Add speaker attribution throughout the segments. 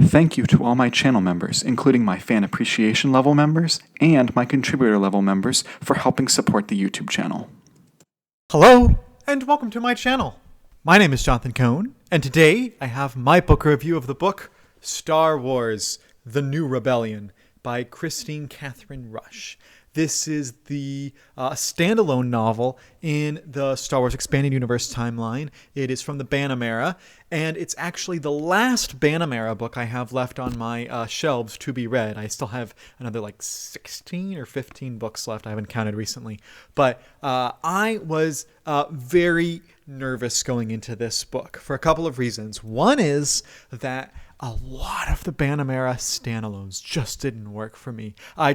Speaker 1: Thank you to all my channel members, including my fan appreciation level members and my contributor level members, for helping support the YouTube channel.
Speaker 2: Hello, and welcome to my channel. My name is Jonathan Cohn, and today I have my book review of the book Star Wars: The New Rebellion by Kristine Kathryn Rusch. This is the standalone novel in the Star Wars Expanded Universe timeline. It is from the Bantam era, and it's actually the last Bantam era book I have left on my shelves to be read. I still have another 16 or 15 books left. I haven't counted recently. But I was very nervous going into this book for a couple of reasons. One is that a lot of the Bantam era standalones just didn't work for me. I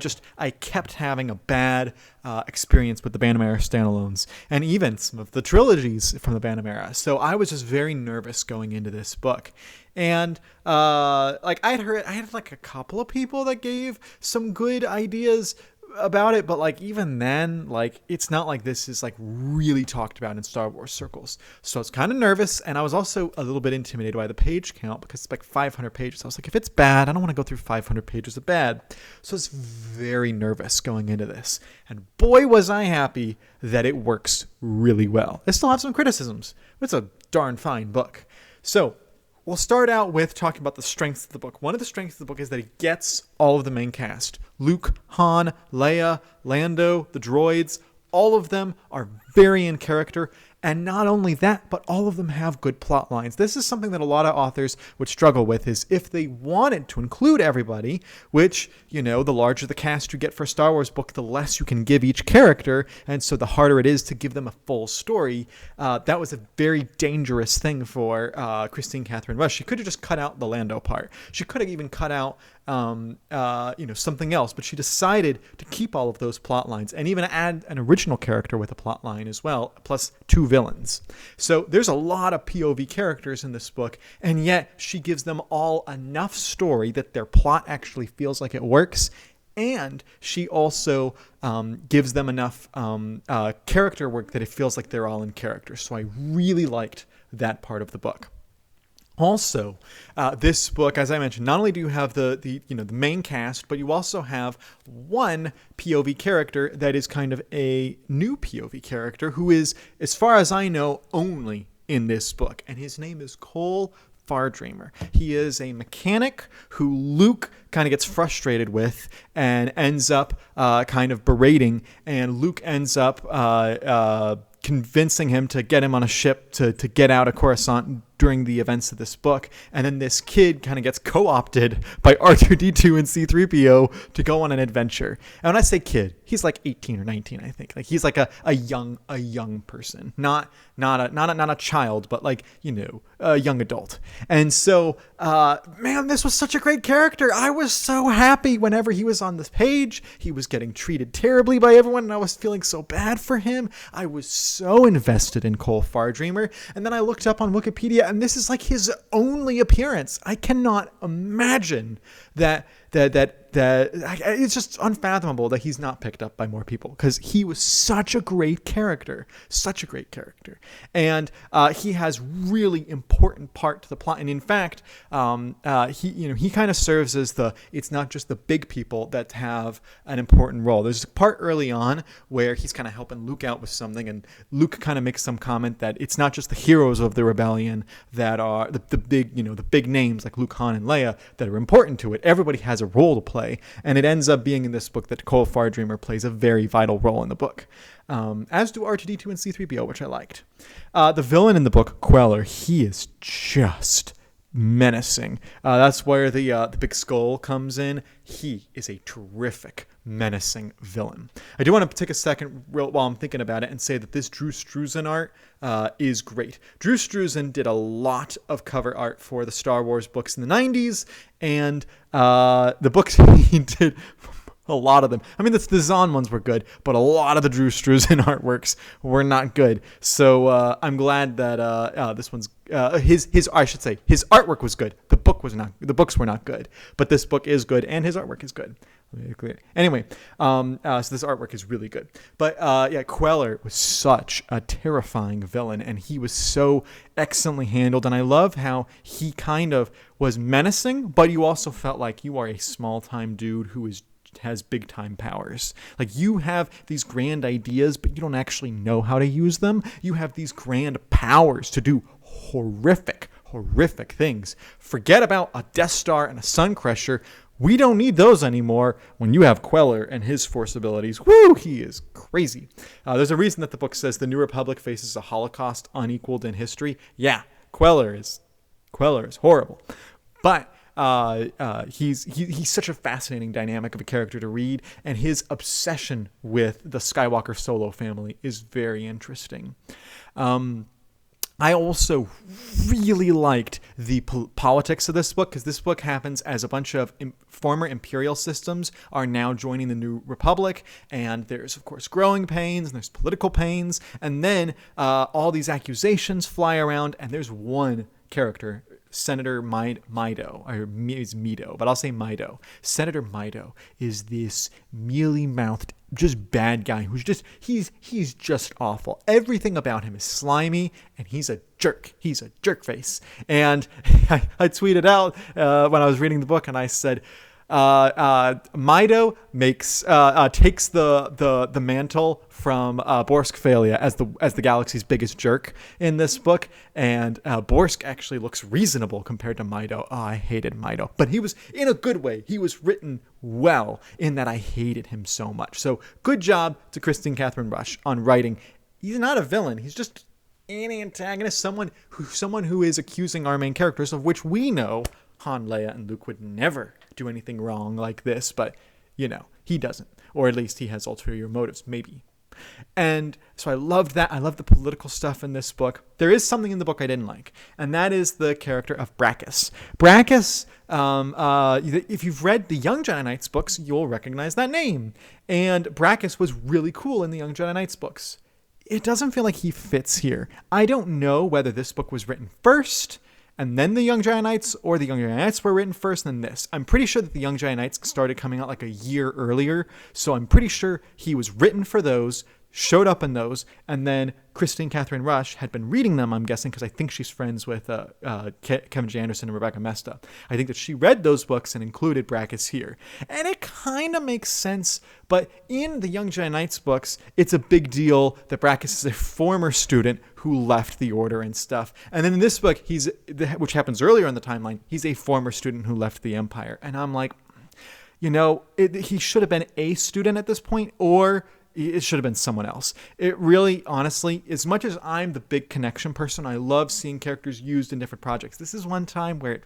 Speaker 2: kept having a bad experience with the Bantam era standalones, and even some of the trilogies from the Bantam era. So I was just very nervous going into this book. And I had a couple of people that gave some good ideas about it, but even then, it's not like this is really talked about in Star Wars circles. So I was kind of nervous, and I was also a little bit intimidated by the page count because it's 500 pages. I was like, if it's bad, I don't want to go through 500 pages of bad. So I was very nervous going into this, and boy was I happy that it works really well. It still has some criticisms, but it's a darn fine book. So we'll start out with talking about the strengths of the book. One of the strengths of the book is that it gets all of the main cast. Luke, Han, Leia, Lando, the droids, all of them are very in character. And not only that, but all of them have good plot lines. This is something that a lot of authors would struggle with, is if they wanted to include everybody, which, the larger the cast you get for a Star Wars book, the less you can give each character, and so the harder it is to give them a full story. That was a very dangerous thing for Kristine Kathryn Rusch. She could have just cut out the Lando part. She could have even cut out something else, but she decided to keep all of those plot lines and even add an original character with a plot line as well, plus two villains. So there's a lot of POV characters in this book, and yet she gives them all enough story that their plot actually feels like it works, and she also gives them enough character work that it feels like they're all in character. So I really liked that part of the book. Also, this book, as I mentioned, not only do you have the main cast, but you also have one POV character that is kind of a new POV character who is, as far as I know, only in this book, and his name is Cole Fardreamer. He is a mechanic who Luke kind of gets frustrated with and ends up kind of berating, and Luke ends up convincing him to get him on a ship to get out of Coruscant during the events of this book. And then this kid kind of gets co-opted by R2-D2 and C-3PO to go on an adventure. And when I say kid, he's 18 or 19, I think. He's a young person, not a child, but a young adult. And so, man, this was such a great character. I was so happy whenever he was on this page. He was getting treated terribly by everyone, and I was feeling so bad for him. I was so invested in Cole Fardreamer. And then I looked up on Wikipedia, and this is his only appearance. I cannot imagine that it's just unfathomable that he's not picked up by more people, because he was such a great character, and he has really important part to the plot. And in fact, he kind of serves as it's not just the big people that have an important role. There's a part early on where he's kind of helping Luke out with something, and Luke kind of makes some comment that it's not just the heroes of the rebellion that are the big names like Luke, Han, and Leia that are important to it. Everybody has a role to play. And it ends up being in this book that Cole Fardreamer plays a very vital role in the book, as do R2-D2 and C-3PO, which I liked. The villain in the book, Queller, he is just menacing. That's where the big skull comes in. He is a terrific, menacing villain. I do want to take a second while I'm thinking about it and say that this Drew Struzan art is great. Drew Struzan did a lot of cover art for the Star Wars books in the 90s, and the books he did, a lot of them. I mean, the Zahn ones were good, but a lot of the Drew Struzan artworks were not good. So I'm glad that this one's his artwork was good. The book the books were not good, but this book is good and his artwork is good. Anyway, so this artwork is really good. But Queller was such a terrifying villain, and he was so excellently handled. And I love how he kind of was menacing, but you also felt like you are a small-time dude who has big-time powers. Like, you have these grand ideas, but you don't actually know how to use them. You have these grand powers to do horrific things. Forget about a Death Star and a Sun Crusher. We don't need those anymore when you have Queller and his force abilities. Woo, he is crazy. There's a reason that the book says the New Republic faces a Holocaust unequaled in history. Yeah, Queller is horrible. But he's such a fascinating dynamic of a character to read, and his obsession with the Skywalker Solo family is very interesting. I also really liked the politics of this book, because this book happens as a bunch of former imperial systems are now joining the New Republic, and there's, of course, growing pains, and there's political pains, and then all these accusations fly around, and there's one character, Senator Mido, or it's Mido, but I'll say Mido. Senator Mido is this mealy-mouthed, just bad guy who's just, he's just awful. Everything about him is slimy, and he's a jerk. He's a jerk face. And I tweeted out when I was reading the book, and I said, Mido takes the mantle from Borsk Phalia as the galaxy's biggest jerk in this book, and Borsk actually looks reasonable compared to Mido. Oh, I hated Mido, but he was in a good way. He was written well in that I hated him so much. So good job to Kristine Kathryn Rusch on writing. He's not a villain. He's just an antagonist, someone who is accusing our main characters, of which we know Han, Leia, and Luke would never do anything wrong like this, but, he doesn't. Or at least he has ulterior motives, maybe. And so I loved that. I love the political stuff in this book. There is something in the book I didn't like, and that is the character of Brackus. Brackus, if you've read the Young Jedi Knights books, you'll recognize that name. And Brackus was really cool in the Young Jedi Knights books. It doesn't feel like he fits here. I don't know whether this book was written first and then the Young Jedi Knights, or the Young Jedi Knights were written first and then this. I'm pretty sure that the Young Jedi Knights started coming out like a year earlier, so I'm pretty sure he was written for those, showed up in those, and then Kristine Kathryn Rusch had been reading them, I'm guessing, because I think she's friends with Kevin J. Anderson and Rebecca Mesta. I think that she read those books and included Brackus here. And it kind of makes sense, but in the Young Jedi Knights books, it's a big deal that Brackus is a former student who left the Order and stuff. And then in this book, which happens earlier in the timeline, he's a former student who left the Empire. And I'm like, he should have been a student at this point, or it should have been someone else. It really, honestly, as much as I'm the big connection person, I love seeing characters used in different projects. This is one time where,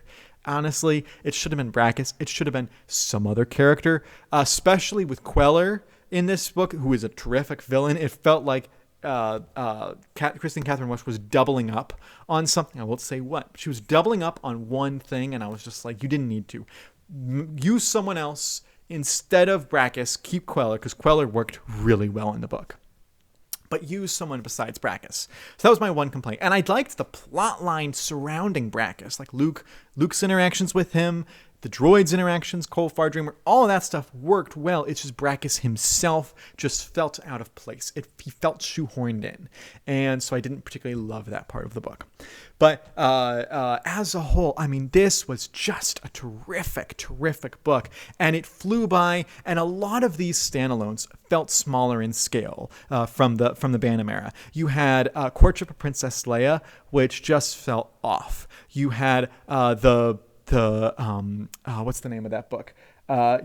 Speaker 2: honestly, it should have been Brackus. It should have been some other character, especially with Queller in this book, who is a terrific villain. It felt like Kristine Kathryn Rusch was doubling up on something. I won't say what. She was doubling up on one thing, and I was just like, you didn't need to. Use someone else. Instead of Brackus, keep Queller, because Queller worked really well in the book. But use someone besides Brackus. So that was my one complaint. And I liked the plot line surrounding Brackus, like Luke's interactions with him, the droids' interactions, Cole Fardreamer, all of that stuff worked well. It's just Brackus himself just felt out of place. He felt shoehorned in. And so I didn't particularly love that part of the book. But as a whole, I mean, this was just a terrific book. And it flew by, and a lot of these standalones felt smaller in scale from the Bantam era. You had Courtship of Princess Leia, which just felt off. You had what's the name of that book?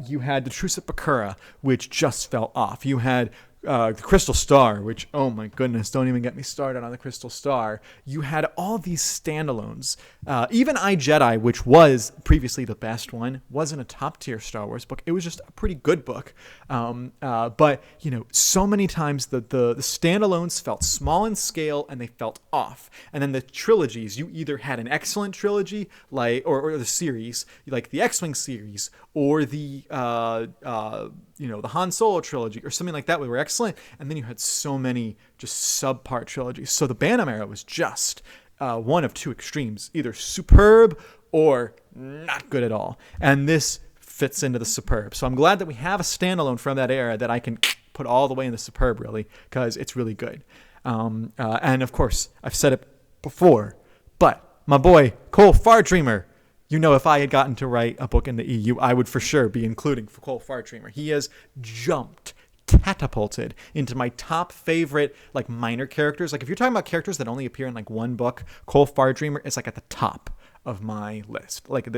Speaker 2: You had The Truce at Bakura, which just fell off. You had the Crystal Star, which, oh my goodness, don't even get me started on the Crystal Star. You had all these standalones. Even I, Jedi, which was previously the best one, wasn't a top-tier Star Wars book. It was just a pretty good book. But, so many times the standalones felt small in scale and they felt off. And then the trilogies, you either had an excellent trilogy, like or the series, like the X-Wing series, or the the Han Solo trilogy, or something like that, were excellent. And then you had so many just subpart trilogies. So the Bantam era was just one of two extremes, either superb or not good at all. And this fits into the superb. So I'm glad that we have a standalone from that era that I can put all the way in the superb, really, because it's really good. And of course, I've said it before, but my boy, Cole Fardreamer, you know, if I had gotten to write a book in the EU, I would for sure be including Cole Fardreamer. He has catapulted into my top favorite, like, minor characters. Like, if you're talking about characters that only appear in like one book, Cole Fardreamer is like at the top of my list. Like,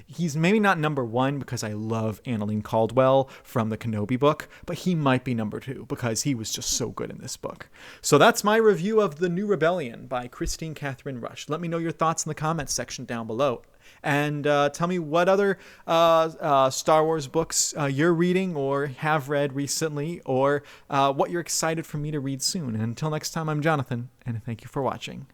Speaker 2: he's maybe not number one because I love Annalene Caldwell from the Kenobi book, but he might be number two because he was just so good in this book. So that's my review of The New Rebellion by Kristine Kathryn Rusch. Let me know your thoughts in the comments section down below. And tell me what other Star Wars books you're reading or have read recently, or what you're excited for me to read soon. And until next time, I'm Jonathan, and thank you for watching.